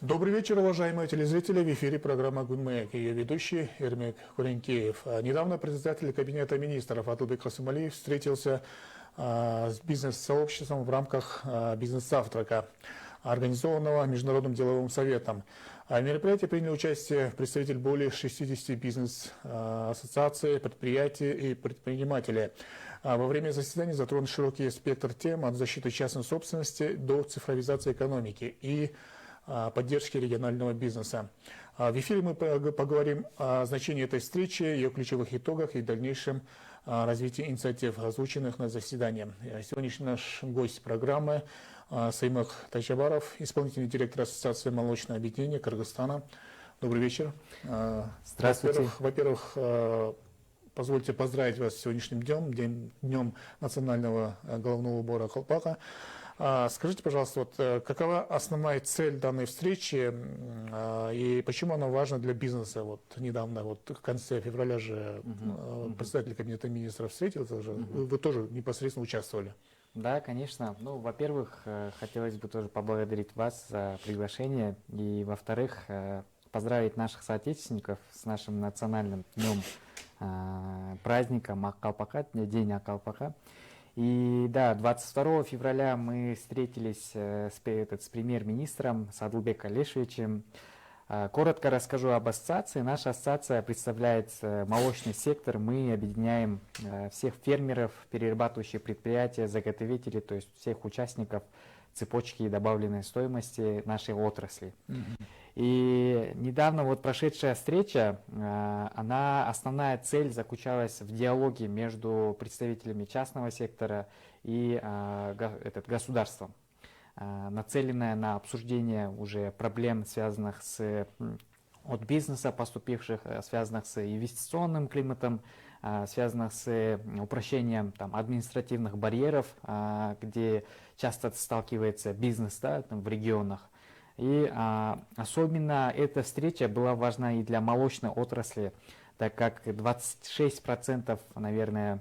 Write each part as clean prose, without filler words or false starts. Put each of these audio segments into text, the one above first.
Добрый вечер, уважаемые телезрители. В эфире программа «Гунмэк». Ее ведущий Эрмек Куренкеев. Недавно председатель Кабинета министров Атылбек Касымалиев встретился с бизнес-сообществом в рамках бизнес-завтрака, организованного Международным деловым советом. В мероприятии приняли участие представители более 60 бизнес-ассоциаций, предприятий и предпринимателей. Во время заседания затронут широкий спектр тем от защиты частной собственности до цифровизации экономики и поддержки регионального бизнеса. В эфире мы поговорим о значении этой встречи, ее ключевых итогах и дальнейшем развитии инициатив, озвученных на заседании. Сегодняшний наш гость программы Саймах Тайчабаров, исполнительный директор Ассоциации молочного объединения Кыргызстана. Добрый вечер. Здравствуйте. Во-первых, позвольте поздравить вас с сегодняшним днем национального головного убора колпака. Скажите, пожалуйста, какова основная цель данной встречи и почему она важна для бизнеса? Недавно, в конце февраля же председатель Кабинета министров встретился, вы тоже непосредственно участвовали. Да, конечно. Во-первых, хотелось бы тоже поблагодарить вас за приглашение. И, во-вторых, поздравить наших соотечественников с нашим национальным днем праздником Аккалпака, День Аккалпака. И да, 22 февраля мы встретились с премьер-министром Садылбеком Алишевичем. Коротко расскажу об ассоциации. Наша ассоциация представляет молочный сектор. Мы объединяем всех фермеров, перерабатывающих предприятия, заготовителей, то есть всех участников цепочки добавленной стоимости нашей отрасли. И недавно прошедшая встреча, основная цель заключалась в диалоге между представителями частного сектора и государством, нацеленная на обсуждение уже проблем, связанных от бизнеса поступивших, связанных с инвестиционным климатом, связанных с упрощением административных барьеров, где часто сталкивается бизнес в регионах. И особенно эта встреча была важна и для молочной отрасли, так как 26%, наверное,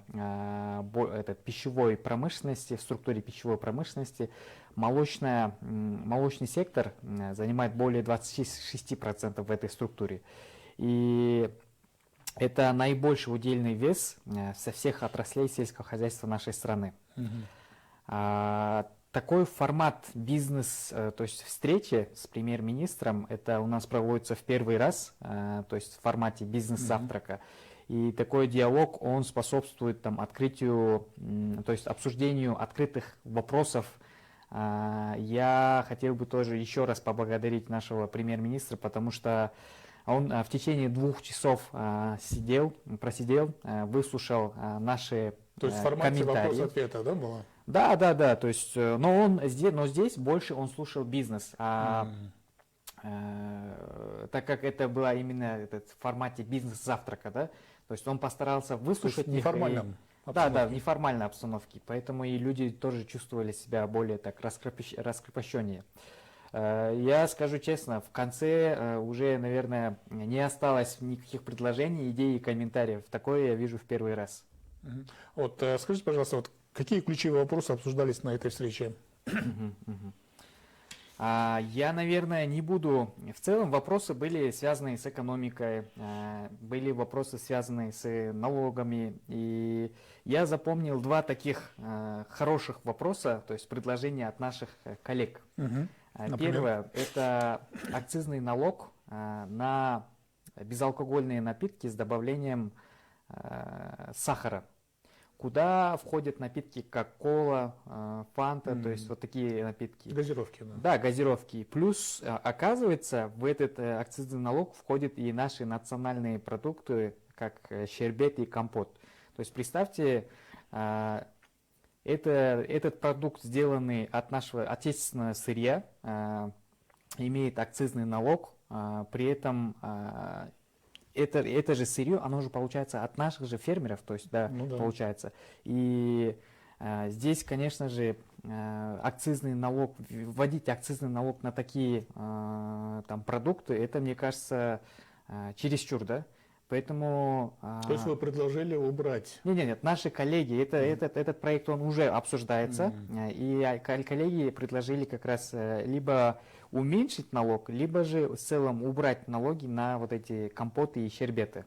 пищевой промышленности, в структуре пищевой промышленности, молочный сектор занимает более 26% в этой структуре. И это наибольший удельный вес со всех отраслей сельского хозяйства нашей страны. Такой формат бизнес, то есть встречи с премьер-министром, это у нас проводится в первый раз, то есть в формате бизнес-завтрака. И такой диалог, он способствует открытию, то есть обсуждению открытых вопросов. Я хотел бы тоже еще раз поблагодарить нашего премьер-министра, потому что он в течение 2 часов просидел, выслушал наши комментарии. То есть в формате вопрос-ответа, да, было? Да, то есть, но здесь больше он слушал бизнес, так как это было именно в формате бизнес-завтрака, да, то есть он постарался выслушать их. В неформальной обстановке, поэтому и люди тоже чувствовали себя более так раскрепощеннее. Я скажу честно, в конце уже, наверное, не осталось никаких предложений, идей и комментариев. Такое я вижу в первый раз. Скажите, пожалуйста, какие ключевые вопросы обсуждались на этой встрече? Я, наверное, не буду. В целом вопросы были связаны с экономикой, были вопросы связаны с налогами. И я запомнил 2 таких хороших вопроса, то есть предложения от наших коллег. Первое – это акцизный налог на безалкогольные напитки с добавлением сахара, куда входят напитки как кола, фанта, то есть такие напитки. Газировки. Да, газировки. Плюс, оказывается, в этот акцизный налог входят и наши национальные продукты, как щербет и компот. То есть представьте, этот продукт, сделанный от нашего отечественного сырья, имеет акцизный налог, при этом это же сырье, оно же получается от наших же фермеров, то есть, получается. И здесь, конечно же, вводить акцизный налог на такие продукты, это, мне кажется, чересчур, да? Поэтому... То есть вы предложили убрать? Нет, наши коллеги, этот проект, он уже обсуждается, и коллеги предложили как раз либо уменьшить налог, либо же в целом убрать налоги на вот эти компоты и щербеты.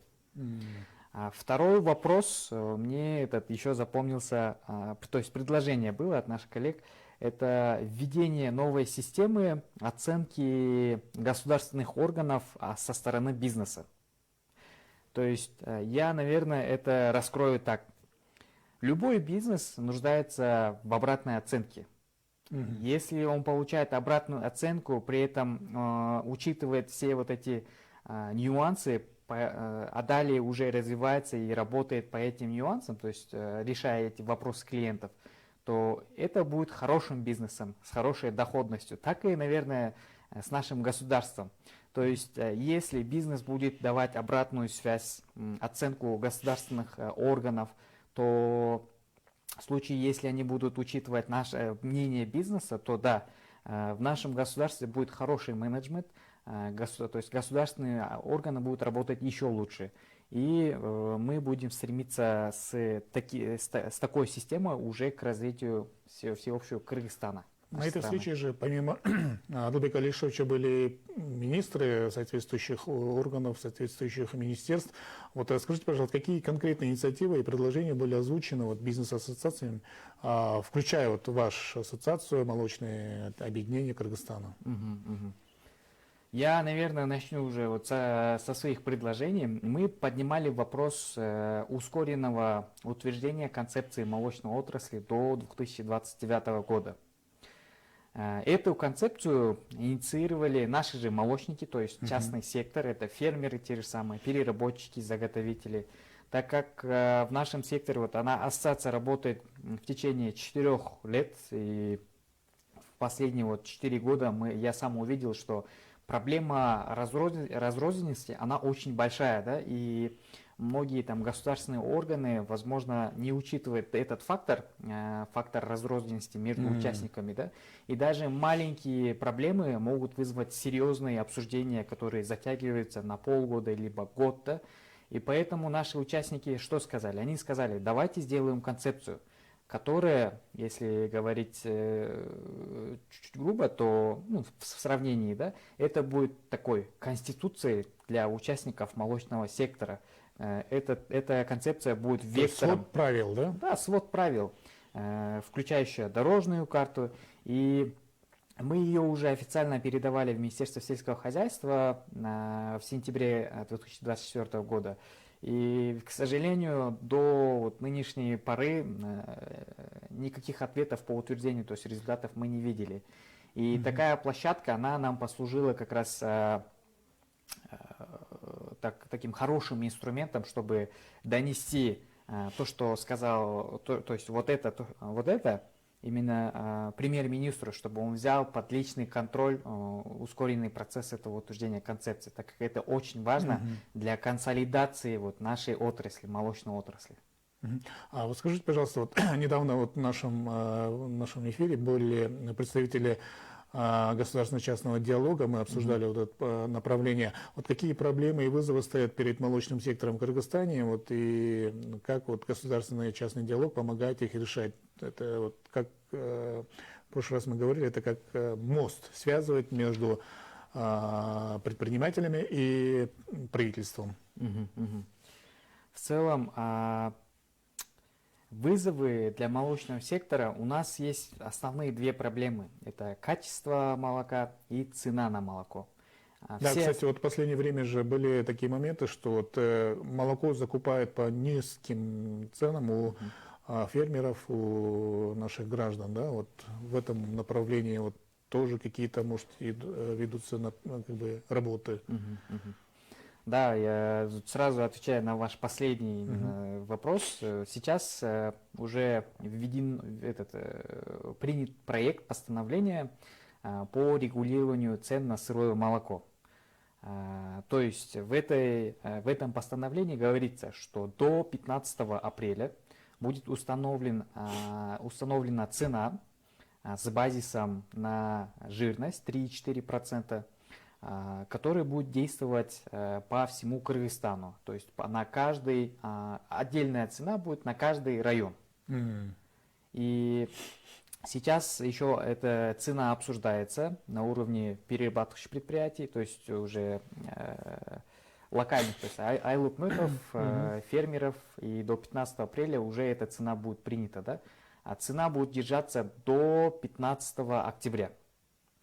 Второй вопрос, мне этот еще запомнился, то есть предложение было от наших коллег, это введение новой системы оценки государственных органов со стороны бизнеса. То есть я, наверное, это раскрою так. Любой бизнес нуждается в обратной оценке. Если он получает обратную оценку, при этом учитывает все вот эти нюансы, а далее уже развивается и работает по этим нюансам, то есть решая эти вопросы клиентов, то это будет хорошим бизнесом, с хорошей доходностью. Так и, наверное, с нашим государством. То есть, если бизнес будет давать обратную связь, оценку государственных органов, то в случае, если они будут учитывать наше мнение бизнеса, то да, в нашем государстве будет хороший менеджмент, то есть государственные органы будут работать еще лучше. И мы будем стремиться с такой системой уже к развитию всеобщего Кыргызстана. На этой встрече же, помимо Адылбека Алишевича, были министры соответствующих органов, соответствующих министерств. Вот скажите, пожалуйста, какие конкретные инициативы и предложения были озвучены вот, бизнес-ассоциациями, включая вот вашу ассоциацию «Молочное объединение Кыргызстана»? Я, наверное, начну уже вот со своих предложений. Мы поднимали вопрос ускоренного утверждения концепции молочной отрасли до 2029 года. Эту концепцию инициировали наши же молочники, то есть частный сектор, это фермеры те же самые, переработчики, заготовители. Так как в нашем секторе вот ассоциация работает в течение 4 лет, и в последние вот 4 года я сам увидел, что проблема разрозненности, она очень большая, да, и многие там государственные органы, возможно, не учитывают этот фактор разрозненности между участниками, да, и даже маленькие проблемы могут вызвать серьезные обсуждения, которые затягиваются на полгода либо год, да, и поэтому наши участники что сказали? Они сказали, давайте сделаем концепцию, которая, если говорить чуть-чуть грубо, то в сравнении, да, это будет такой конституцией для участников молочного сектора. Эта концепция будет вектором. Свод правил, да? Да, свод правил, включающая дорожную карту. И мы ее уже официально передавали в Министерство сельского хозяйства в сентябре 2024 года. И, к сожалению, до вот нынешней поры никаких ответов по утверждению, то есть результатов мы не видели. И такая площадка, она нам послужила как раз таким хорошим инструментом, чтобы донести то, что сказал, то есть вот это именно премьер-министру, чтобы он взял под личный контроль ускоренный процесс этого утверждения концепции, так как это очень важно для консолидации вот нашей отрасли, молочной отрасли. А вот скажите, пожалуйста, вот недавно вот в нашем эфире были представители государственно-частного диалога, мы обсуждали вот это направление. Вот какие проблемы и вызовы стоят перед молочным сектором в Кыргызстане, вот, и как вот государственный и частный диалог помогает их решать? Это вот как в прошлый раз мы говорили, это как мост связывать между предпринимателями и правительством. В целом, вызовы для молочного сектора у нас есть основные две проблемы. Это качество молока и цена на молоко. Да, кстати, вот в последнее время же были такие моменты, что вот молоко закупают по низким ценам у фермеров, у наших граждан, да, вот в этом направлении вот тоже какие-то, может, ведутся как бы работы. Да, я сразу отвечаю на ваш последний вопрос. Сейчас уже принят проект постановления по регулированию цен на сырое молоко. То есть в этом постановлении говорится, что до 15 апреля будет установлена цена с базисом на жирность 3,4%, который будет действовать по всему Кыргызстану. То есть на каждый, отдельная цена будет на каждый район. И сейчас еще эта цена обсуждается на уровне перерабатывающих предприятий, то есть уже локальных, то есть айлукметов, фермеров, и до 15 апреля уже эта цена будет принята, да? А цена будет держаться до 15 октября,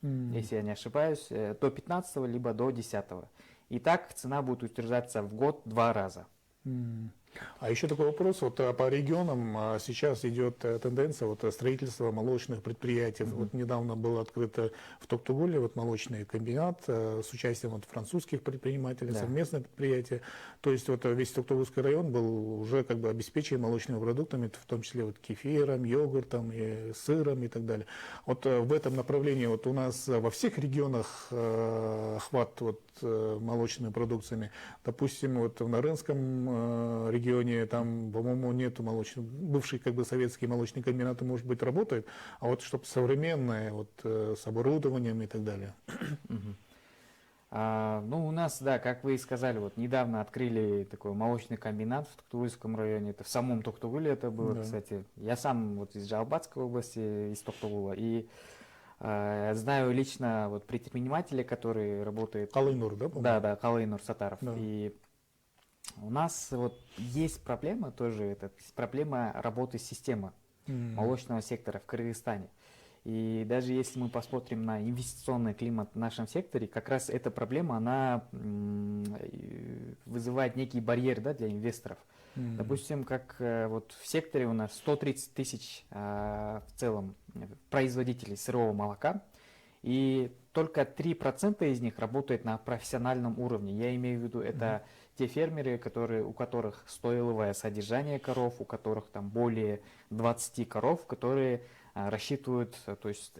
если я не ошибаюсь, до 15 либо до 10. И так цена будет утверждаться в год 2 раза. А еще такой вопрос, вот по регионам сейчас идет тенденция вот строительства молочных предприятий. Вот недавно было открыто в Токтугуле вот молочный комбинат с участием вот французских предпринимателей, совместное предприятие. То есть вот весь Токтугульский район был уже как бы обеспечен молочными продуктами, в том числе вот кефиром, йогуртом, и сыром и так далее. Вот в этом направлении вот у нас во всех регионах охват вот молочными продукциями. Допустим, вот в Нарынском регионе там, по-моему, нету молочных, бывший как бы советский молочный комбинат, может быть, работает, а вот чтобы современное, вот с оборудованием и так далее. Ну, у нас, да, как вы и сказали, вот недавно открыли такой молочный комбинат в Токтугульском районе, это в самом Токтугуле это было, кстати. Я сам вот из Жалбатской области, из Токтугула, и знаю лично вот предпринимателя, который работает... Калайнур, да, по-моему? Да, Калайнур Сатаров. Да. И у нас вот есть проблема тоже, это проблема работы системы молочного сектора в Кыргызстане. И даже если мы посмотрим на инвестиционный климат в нашем секторе, как раз эта проблема, она вызывает некий барьер, да, для инвесторов. Допустим, как вот в секторе у нас 130 тысяч в целом производителей сырого молока, и только 3% из них работают на профессиональном уровне. Я имею в виду, это те фермеры, у которых стоиловое содержание коров, у которых там более 20 коров, которые рассчитывают, то есть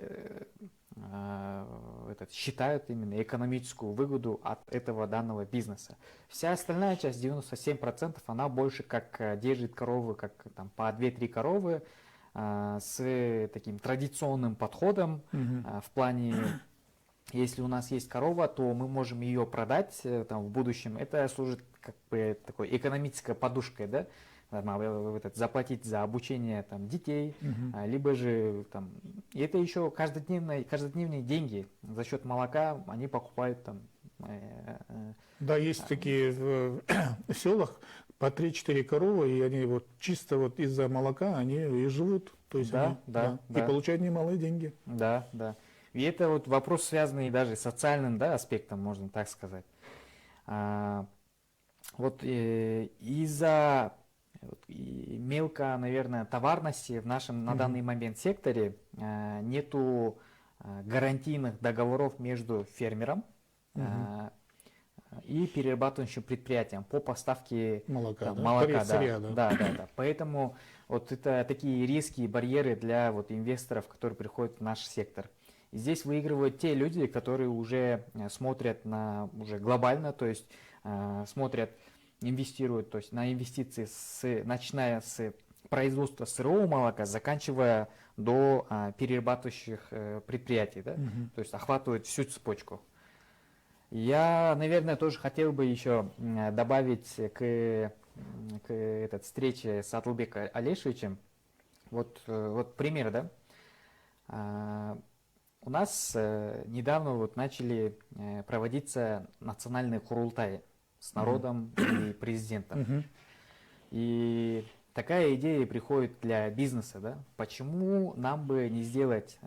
считают именно экономическую выгоду от этого данного бизнеса. Вся остальная часть, 97%, она больше как держит коровы, как там по 2-3 коровы, с таким традиционным подходом в плане, если у нас есть корова, то мы можем ее продать там, в будущем. Это служит как бы такой экономической подушкой, да? Заплатить за обучение там, детей, либо же там, и это еще каждодневные деньги. За счет молока они покупают там. Да, есть такие в селах по 3-4 коровы, и они вот чисто вот из-за молока они и живут. То есть и получают немалые деньги. Да. И это вот вопрос, связанный даже с социальным, да, аспектом, можно так сказать. Вот из-за мелко, наверное, товарности в нашем на данный момент секторе нету гарантийных договоров между фермером и перерабатывающим предприятием по поставке молока. Да. Поэтому вот это такие резкие барьеры для вот инвесторов, которые приходят в наш сектор. И здесь выигрывают те люди, которые уже смотрят на уже глобально, то есть смотрят, инвестируют, то есть на инвестиции, начиная с производства сырого молока, заканчивая до перерабатывающих предприятий, да? То есть охватывают всю цепочку. Я, наверное, тоже хотел бы еще добавить к этой встрече с Атылбеком Алешевичем. Вот пример, да? У нас недавно вот начали проводиться национальные курултаи с народом и президентом. И такая идея приходит для бизнеса, да? Почему нам бы не сделать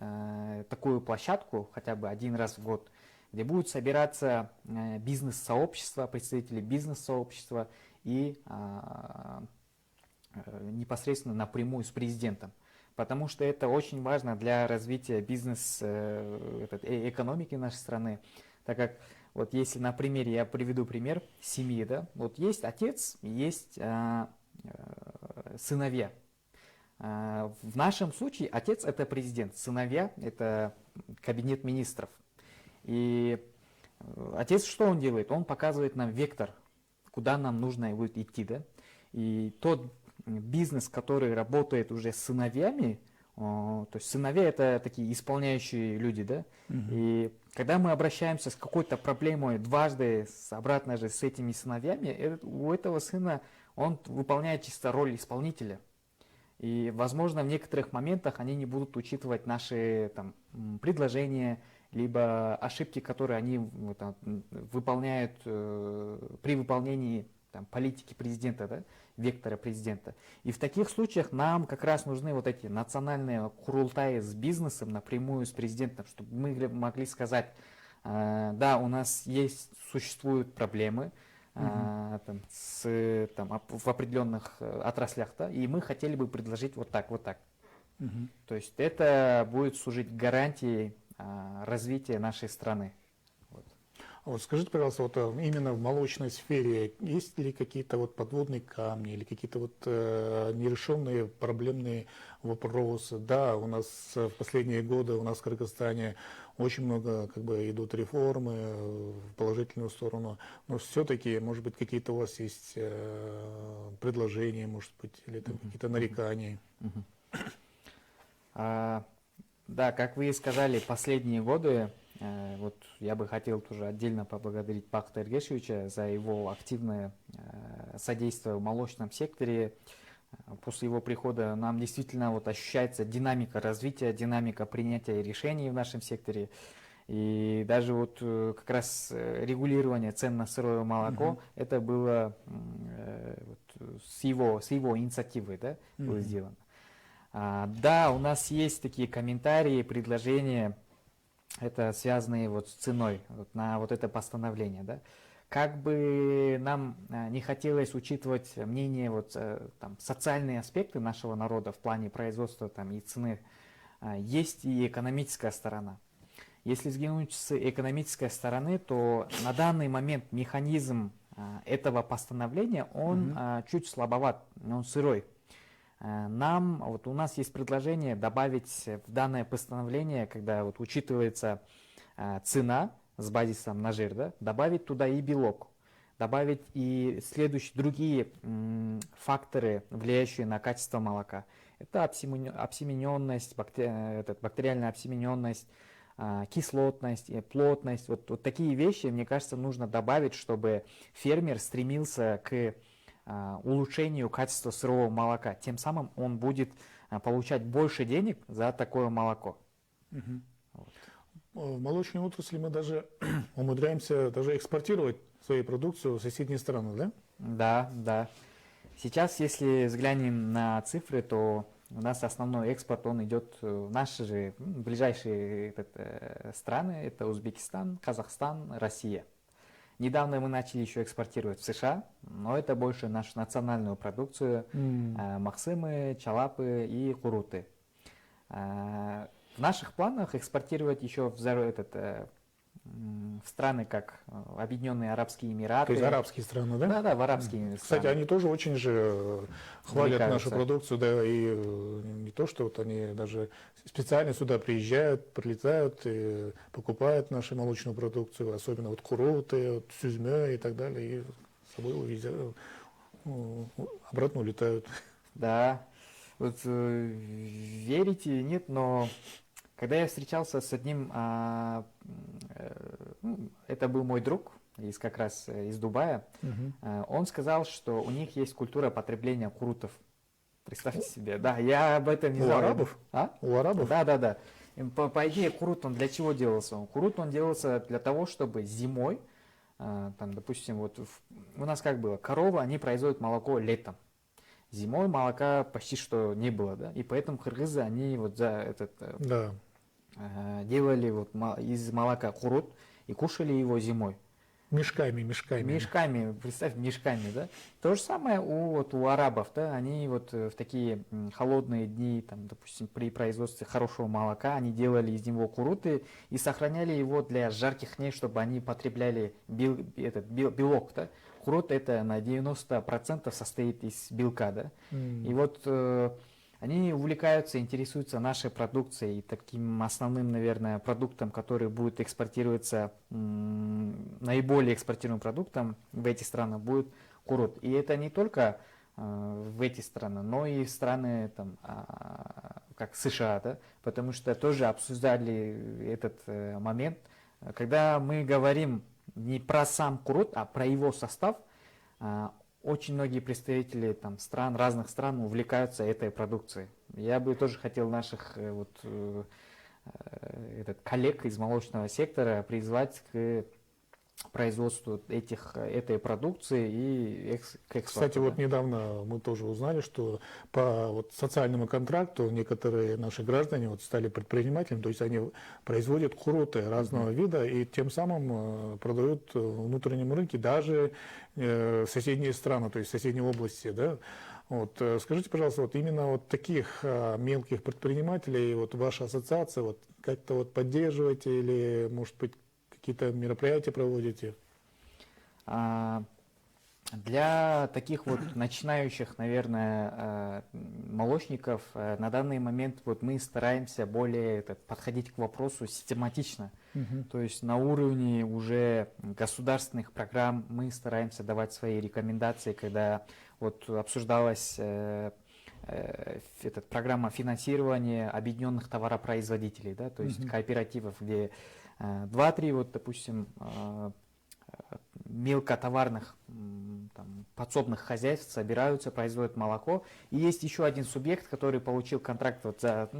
такую площадку хотя бы один раз в год, где будут собираться бизнес-сообщества, представители бизнес-сообщества и непосредственно напрямую с президентом. Потому что это очень важно для развития экономики нашей страны, так как вот если на примере, я приведу пример семьи, да, вот есть отец, есть сыновья. В нашем случае отец это президент, сыновья это кабинет министров. И отец что он делает? Он показывает нам вектор, куда нам нужно будет идти, да. И тот бизнес, который работает уже с сыновьями, То есть сыновья это такие исполняющие люди, да? И когда мы обращаемся с какой-то проблемой дважды, обратно же с этими сыновьями, у этого сына он выполняет чисто роль исполнителя. И, возможно, в некоторых моментах они не будут учитывать наши там, предложения, либо ошибки, которые они там, выполняют при выполнении там, политики президента, да, вектора президента. И в таких случаях нам как раз нужны вот эти национальные курултаи с бизнесом напрямую с президентом, чтобы мы могли сказать, да, у нас существуют проблемы, там, в определенных отраслях, да, и мы хотели бы предложить вот так, вот так. То есть это будет служить гарантией развития нашей страны. Вот скажите, пожалуйста, вот именно в молочной сфере есть ли какие-то вот подводные камни или какие-то вот нерешенные проблемные вопросы? Да, у нас в последние годы у нас в Кыргызстане очень много как бы идут реформы в положительную сторону, но все-таки, может быть, какие-то у вас есть предложения, может быть, или там какие-то нарекания? Да, как вы и сказали, последние годы, вот я бы хотел тоже отдельно поблагодарить Бактыра Эргешевича за его активное содействие в молочном секторе. После его прихода нам действительно вот ощущается динамика развития, динамика принятия решений в нашем секторе. И даже вот как раз регулирование цен на сырое молоко, это было с его инициативы, да, было сделано. Да, у нас есть такие комментарии, предложения, это связанные вот с ценой, вот на вот это постановление, да. Как бы нам не хотелось учитывать мнение, вот, там, социальные аспекты нашего народа в плане производства там, и цены, есть и экономическая сторона. Если взглянуть с экономической стороны, то на данный момент механизм этого постановления, он чуть слабоват, он сырой. Вот у нас есть предложение добавить в данное постановление, когда вот учитывается цена с базисом на жир, да, добавить туда и белок, добавить и другие факторы, влияющие на качество молока. Это обсемененность, бактериальная обсемененность, кислотность, плотность. Вот такие вещи, мне кажется, нужно добавить, чтобы фермер стремился к улучшению качества сырого молока. Тем самым он будет получать больше денег за такое молоко. Вот. В молочной отрасли мы даже умудряемся даже экспортировать свою продукцию в соседние страны, да? Да, да. Сейчас, если взглянем на цифры, то у нас основной экспорт, он идет в наши же ближайшие страны. Это Узбекистан, Казахстан, Россия. Недавно мы начали еще экспортировать в США, но это больше нашу национальную продукцию, махсымы, чалапы и куруты. В наших планах экспортировать еще в страны, как Объединенные Арабские Эмираты. То есть арабские страны, да? Да, да, в арабские страны. Кстати, они тоже очень же хвалят нашу продукцию, да, и не то, что вот они даже специально сюда приезжают, прилетают и покупают нашу молочную продукцию, особенно вот куруты, вот сюзьмё и так далее, и с собой увезят, обратно улетают. Да, вот верите, нет, но когда я встречался с одним, это был мой друг, как раз из Дубая, он сказал, что у них есть культура потребления курутов. Представьте себе, да, я об этом не знал. У арабов? У арабов? Да, да, да. По идее, курут он для чего делался? Курут он делался для того, чтобы зимой, там, допустим, вот у нас как было, коровы, они производят молоко летом. Зимой молока почти что не было, да, и поэтому кыргызы, они вот делали вот из молока курут и кушали его зимой. Мешками. Мешками, представь, мешками, да. То же самое у арабов, да, они вот в такие холодные дни, там, допустим, при производстве хорошего молока, они делали из него куруты и сохраняли его для жарких дней, чтобы они потребляли белок, да. Курут это на 90% состоит из белка, да. И вот они увлекаются, интересуются нашей продукцией, и таким основным, наверное, продуктом, который будет экспортироваться, наиболее экспортируемым продуктом в эти страны будет курут. И это не только в эти страны, но и в страны там, как США, да, потому что тоже обсуждали этот момент. Когда мы говорим не про сам курорт, а про его состав, очень многие представители там, разных стран увлекаются этой продукцией. Я бы тоже хотел наших коллег из молочного сектора призвать к производству этой продукции и к экспорту. Кстати, вот недавно мы тоже узнали, что по социальному контракту некоторые наши граждане стали предпринимателями, то есть они производят куруты разного вида и тем самым продают внутреннему рынке даже соседние страны, то есть соседние области, да. Скажите, пожалуйста, именно таких мелких предпринимателей ваша ассоциация как-то поддерживаете или, может быть, какие-то мероприятия проводите? Для таких начинающих, наверное, молочников на данный момент мы стараемся более подходить к вопросу систематично. То есть на уровне уже государственных программ мы стараемся давать свои рекомендации, когда обсуждалась программа финансирования объединенных товаропроизводителей, да, то есть кооперативов, где 2-3, допустим, мелкотоварных подсобных хозяйств собираются, производят молоко. И есть еще один субъект, который получил контракт,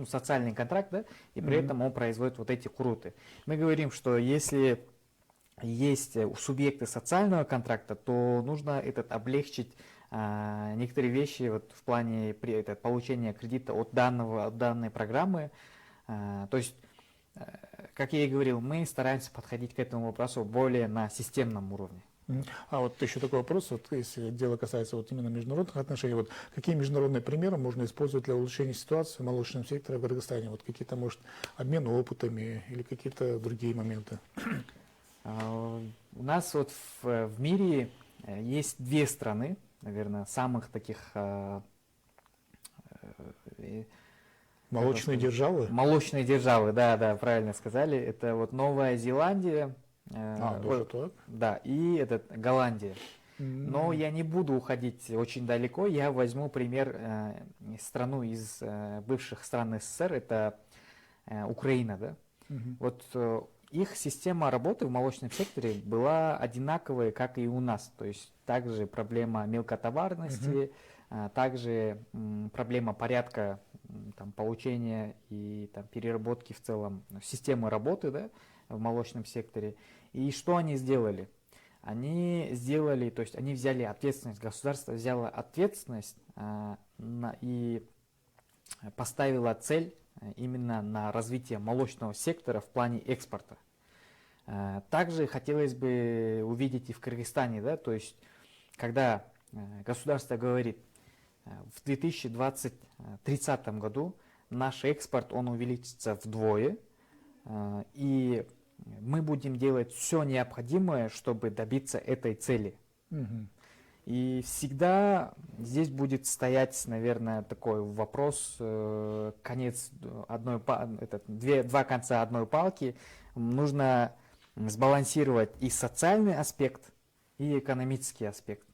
социальный контракт, да, и при этом он производит эти куруты. Мы говорим, что если есть субъекты социального контракта, то нужно облегчить некоторые вещи в плане получения кредита от данной программы. То есть, как я и говорил, мы стараемся подходить к этому вопросу более на системном уровне. Еще такой вопрос, если дело касается именно международных отношений, какие международные примеры можно использовать для улучшения ситуации в молочном секторе в Кыргызстане? Какие-то, может, обмен опытами или какие-то другие моменты? У нас в мире есть две страны, наверное, самых таких... Молочные державы? Молочные державы, да, правильно сказали. Это Новая Зеландия. Да, и Голландия. Но я не буду уходить очень далеко, я возьму пример страну из бывших стран СССР, это Украина, да. Их система работы в молочном секторе была одинаковая, как и у нас, то есть также проблема мелкотоварности, также проблема порядка получения и переработки в целом системы работы, да, в молочном секторе. И что они сделали? Они взяли ответственность, государство взяло ответственность и поставило цель именно на развитие молочного сектора в плане экспорта. Также хотелось бы увидеть и в Кыргызстане, да, то есть когда государство говорит, в 2030 году наш экспорт увеличится вдвое, и мы будем делать все необходимое, чтобы добиться этой цели. И всегда здесь будет стоять, наверное, такой вопрос, два конца одной палки. Нужно сбалансировать и социальный аспект, и экономический аспект.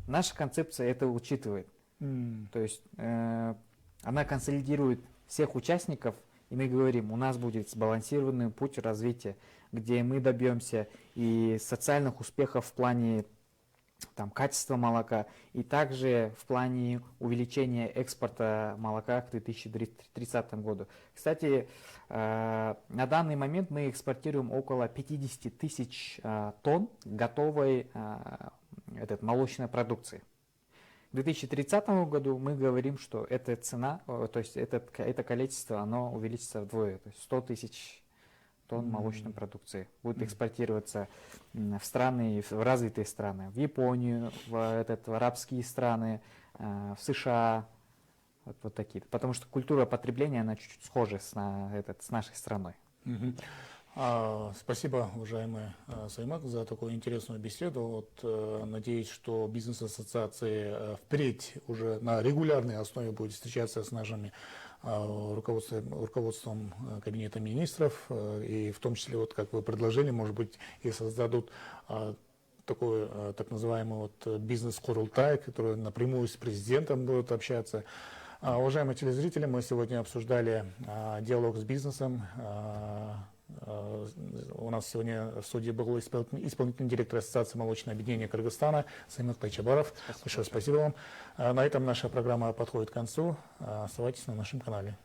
Наша концепция это учитывает. То есть она консолидирует всех участников, и мы говорим, у нас будет сбалансированный путь развития, где мы добьемся и социальных успехов в плане качества молока, и также в плане увеличения экспорта молока к 2030 году. Кстати, на данный момент мы экспортируем около 50 тысяч тонн готовой молочной продукции. К 2030 году мы говорим, что эта цена, то есть это количество, оно увеличится вдвое, то есть 100 тысяч тонн молочной продукции будет экспортироваться в страны, в развитые страны, в Японию, в арабские страны, в США, вот такие. Потому что культура потребления, она чуть-чуть схожа с нашей страной. Спасибо, уважаемый Саймак, за такую интересную беседу. Надеюсь, что бизнес-ассоциации впредь уже на регулярной основе будет встречаться с нашими руководством Кабинета министров, и в том числе, как вы предложили, может быть, и создадут такой так называемый бизнес-курултай, который напрямую с президентом будет общаться. Уважаемые телезрители, мы сегодня обсуждали диалог с бизнесом. У нас сегодня в студии был исполнительный директор Ассоциации молочного объединения Кыргызстана Самил Тайчабаров. Большое спасибо вам. На этом наша программа подходит к концу. Оставайтесь на нашем канале.